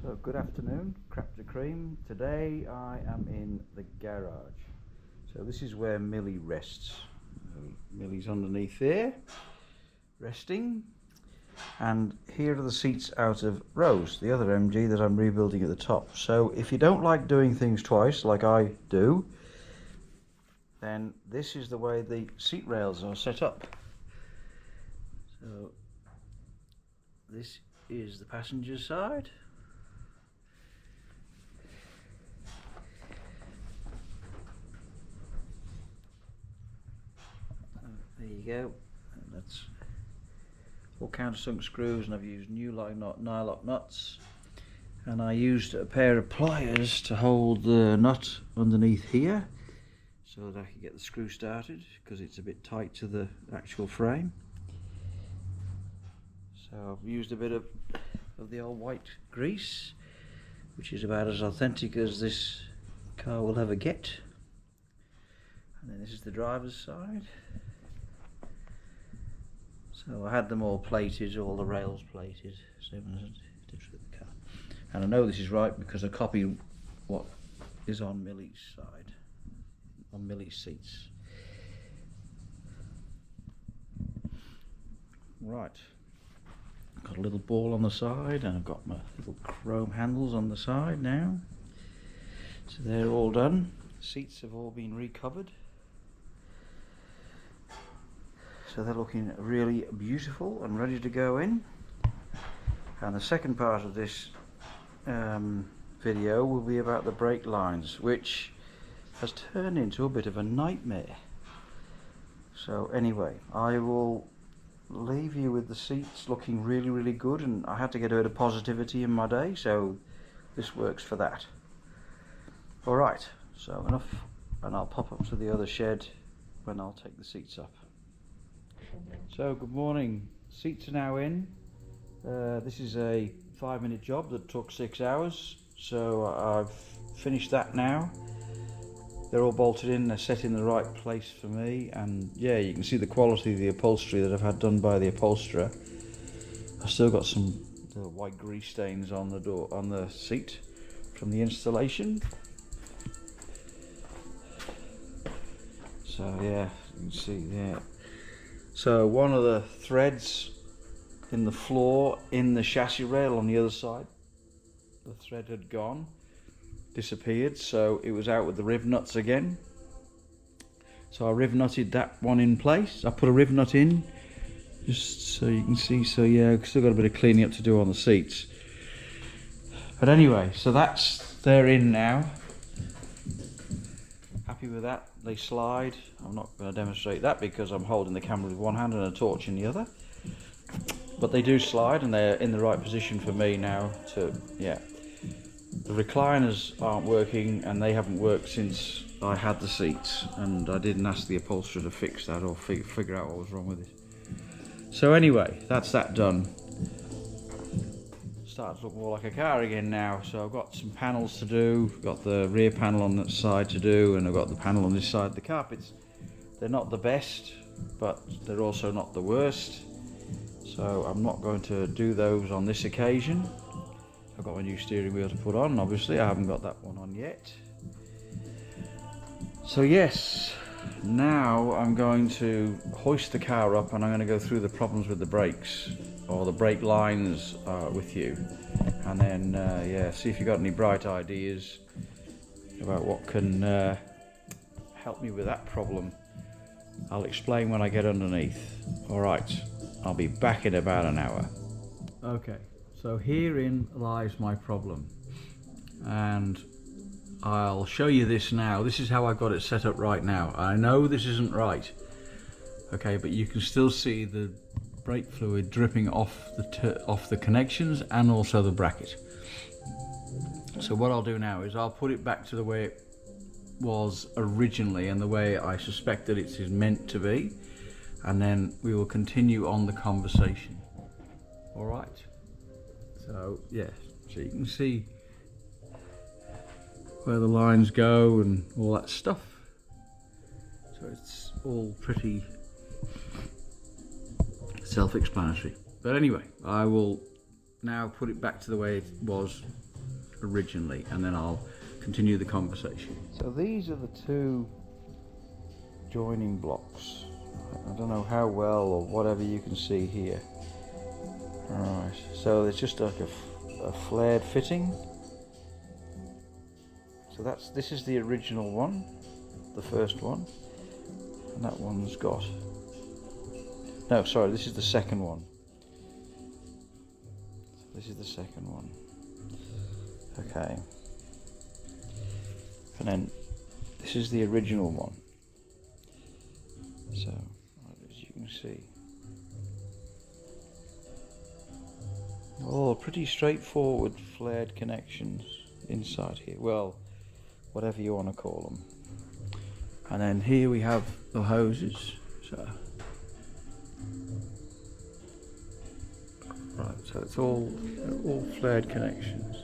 So good afternoon, crap to cream. Today I am in the garage. So this is where Millie rests. Millie's underneath there, resting. And here are the seats out of Rose, the other MG that I'm rebuilding at the top. So if you don't like doing things twice, like I do, then this is the way the seat rails are set up. So this is the passenger side. There you go. And that's all countersunk screws, and I've used new nylock nuts, and I used a pair of pliers to hold the nut underneath here so that I can get the screw started, because it's a bit tight to the actual frame. So I've used a bit of the old white grease, which is about as authentic as this car will ever get. And then this is the driver's side. So I had them all plated, all the rails plated, same as I did with the car. And I know this is right because I copied what is on Millie's side, on Millie's seats. Right, got a little ball on the side, and I've got my little chrome handles on the side now. So they're all done. Seats have all been recovered. So they're looking really beautiful and ready to go in. And the second part of this video will be about the brake lines, which has turned into a bit of a nightmare. So anyway, I will leave you with the seats looking really good, and I had to get a bit of positivity in my day, so this works for that. Alright, so enough, and I'll pop up to the other shed when I'll take the seats up. So good morning, seats are now in. This is a 5-minute job that took 6 hours, so I've finished that now. They're all bolted in, they're set in the right place for me, and yeah, you can see the quality of the upholstery that I've had done by the upholsterer. I've still got some white grease stains on the door, on the seat from the installation. So yeah, you can see there. So one of the threads in the floor, in the chassis rail on the other side, the thread had gone, disappeared, so it was out with the riv nuts again. So I riv nutted that one in place. I put a riv nut in, just so you can see. So yeah, I've still got a bit of cleaning up to do on the seats. But anyway, so they're in now. Happy with that. They slide. I'm not going to demonstrate that because I'm holding the camera with one hand and a torch in the other. But they do slide, and they're in the right position for me now to, yeah. The recliners aren't working, and they haven't worked since I had the seats, and I didn't ask the upholsterer to fix that or figure out what was wrong with it. So anyway, that's that done. Starting to look more like a car again now. So I've got some panels to do. I've got the rear panel on that side to do, and I've got the panel on this side. The carpets, they're not the best, but they're also not the worst. So I'm not going to do those on this occasion. I've got my new steering wheel to put on, obviously. I haven't got that one on yet. So yes, now I'm going to hoist the car up, and I'm going to go through the problems with the brakes, or the brake lines with you, and then yeah, see if you've got any bright ideas about what can help me with that problem. I'll explain when I get underneath. Alright, I'll be back in about an hour. Okay, so herein lies my problem, and I'll show you this now. This is how I've got it set up right now. I know this isn't right, okay, but you can still see the brake fluid dripping off the connections and also the bracket. So what I'll do now is I'll put it back to the way it was originally and the way I suspect that it is meant to be, and then we will continue on the conversation. Alright, so yeah, so you can see where the lines go and all that stuff. So it's all pretty self-explanatory. But anyway, I will now put it back to the way it was originally, and then I'll continue the conversation. So these are the two joining blocks. I don't know how well or whatever you can see here. Alright, so there's just like a flared fitting. So this is the original one, the first one, and that one's got, no, sorry, this is the second one. So this is the second one. Okay. And then this is the original one. So, as you can see, all pretty straightforward flared connections inside here. Well, whatever you want to call them. And then here we have the hoses. So, right, so it's all flared connections.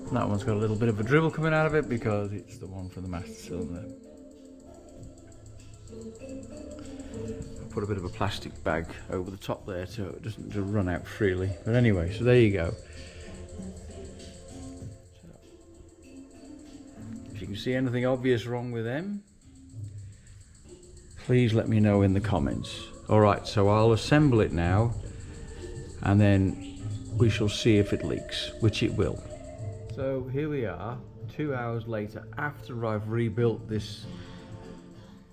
And that one's got a little bit of a dribble coming out of it because it's the one for the master cylinder. I'll put a bit of a plastic bag over the top there so it doesn't run out freely. But anyway, so there you go. So, if you can see anything obvious wrong with them, please let me know in the comments. Alright, so I'll assemble it now and then we shall see if it leaks, which it will. So here we are, 2 hours later, after I've rebuilt this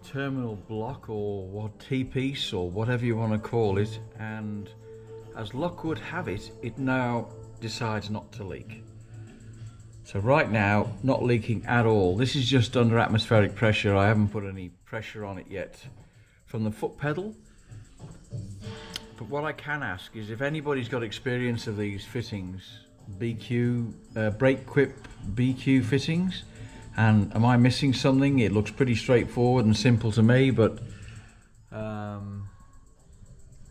terminal block or what T-piece or whatever you want to call it, and as luck would have it, it now decides not to leak. So right now, not leaking at all. This is just under atmospheric pressure. I haven't put any pressure on it yet from the foot pedal. But what I can ask is if anybody's got experience of these fittings, BQ, brake quip BQ fittings, and am I missing something? It looks pretty straightforward and simple to me, but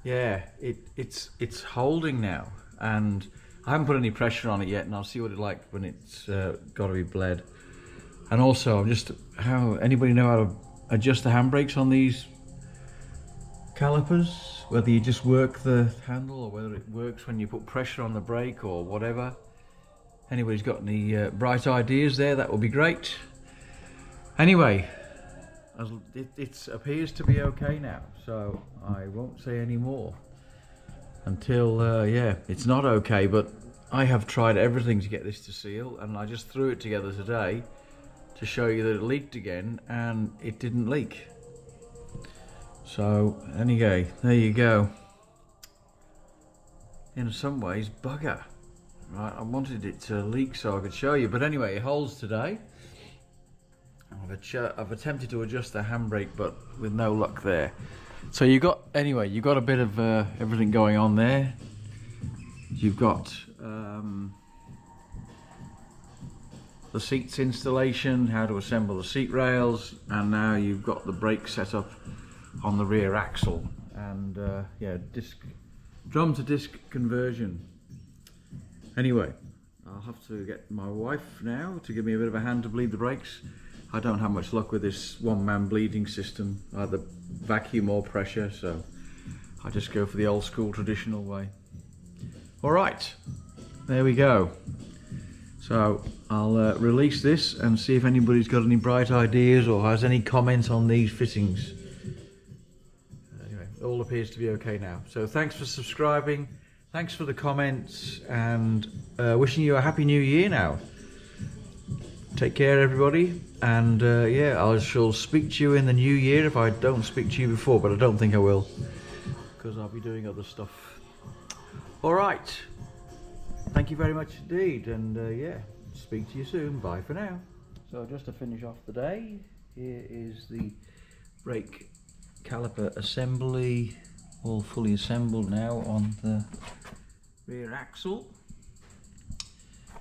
yeah, it's holding now, and I haven't put any pressure on it yet, and I'll see what it's like when it's got to be bled. And also, anybody know how to adjust the handbrakes on these calipers? Whether you just work the handle or whether it works when you put pressure on the brake or whatever. Anybody's got any bright ideas there, that would be great. Anyway, it appears to be okay now, so I won't say any more until, yeah, it's not okay, but I have tried everything to get this to seal, and I just threw it together today to show you that it leaked again, and it didn't leak. So, anyway, there you go. In some ways, bugger. Right, I wanted it to leak so I could show you, but anyway, it holds today. I've attempted to adjust the handbrake, but with no luck there. So you got a bit of everything going on there. You've got the seats installation, how to assemble the seat rails, and now you've got the brake set up on the rear axle, and yeah, drum to disc conversion. Anyway, I'll have to get my wife now to give me a bit of a hand to bleed the brakes. I don't have much luck with this one-man bleeding system, either vacuum or pressure, so I just go for the old school traditional way. Alright, there we go. So I'll release this and see if anybody's got any bright ideas or has any comments on these fittings. Anyway, it all appears to be okay now. So thanks for subscribing, thanks for the comments, and wishing you a happy new year now. Take care, everybody, and yeah, I shall speak to you in the new year if I don't speak to you before, but I don't think I will, because I'll be doing other stuff. Alright, thank you very much indeed, and yeah, speak to you soon. Bye for now. So just to finish off the day, here is the brake caliper assembly, all fully assembled now on the rear axle.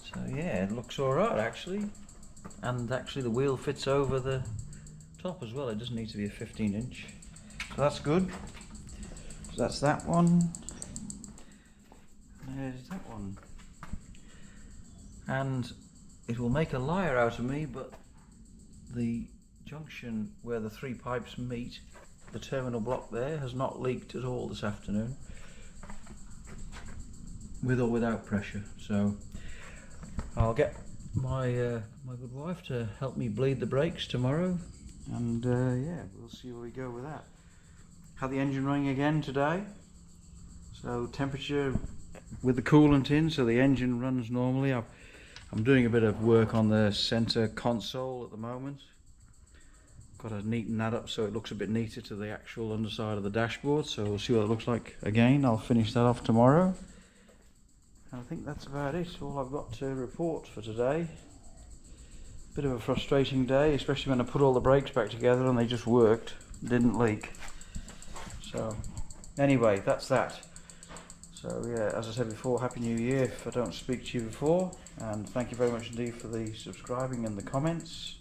So yeah, it looks alright actually. And actually the wheel fits over the top as well. It doesn't need to be a 15-inch. So that's good. So that's that one. And there's that one. And it will make a liar out of me, but the junction where the three pipes meet the terminal block there has not leaked at all this afternoon, with or without pressure. So I'll get my my good wife to help me bleed the brakes tomorrow, and yeah, we'll see where we go with that. Had the engine running again today, so temperature with the coolant in, so the engine runs normally. I'm doing a bit of work on the center console at the moment. Got to neaten that up so it looks a bit neater to the actual underside of the dashboard, so we'll see what it looks like again. I'll finish that off tomorrow. And I think that's about it, all I've got to report for today. Bit of a frustrating day, especially when I put all the brakes back together and they just worked, didn't leak. So anyway, that's that. So yeah, as I said before, Happy New Year if I don't speak to you before, and thank you very much indeed for the subscribing and the comments.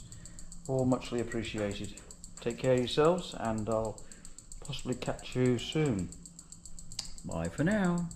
All muchly appreciated. Take care of yourselves, and I'll possibly catch you soon. Bye for now.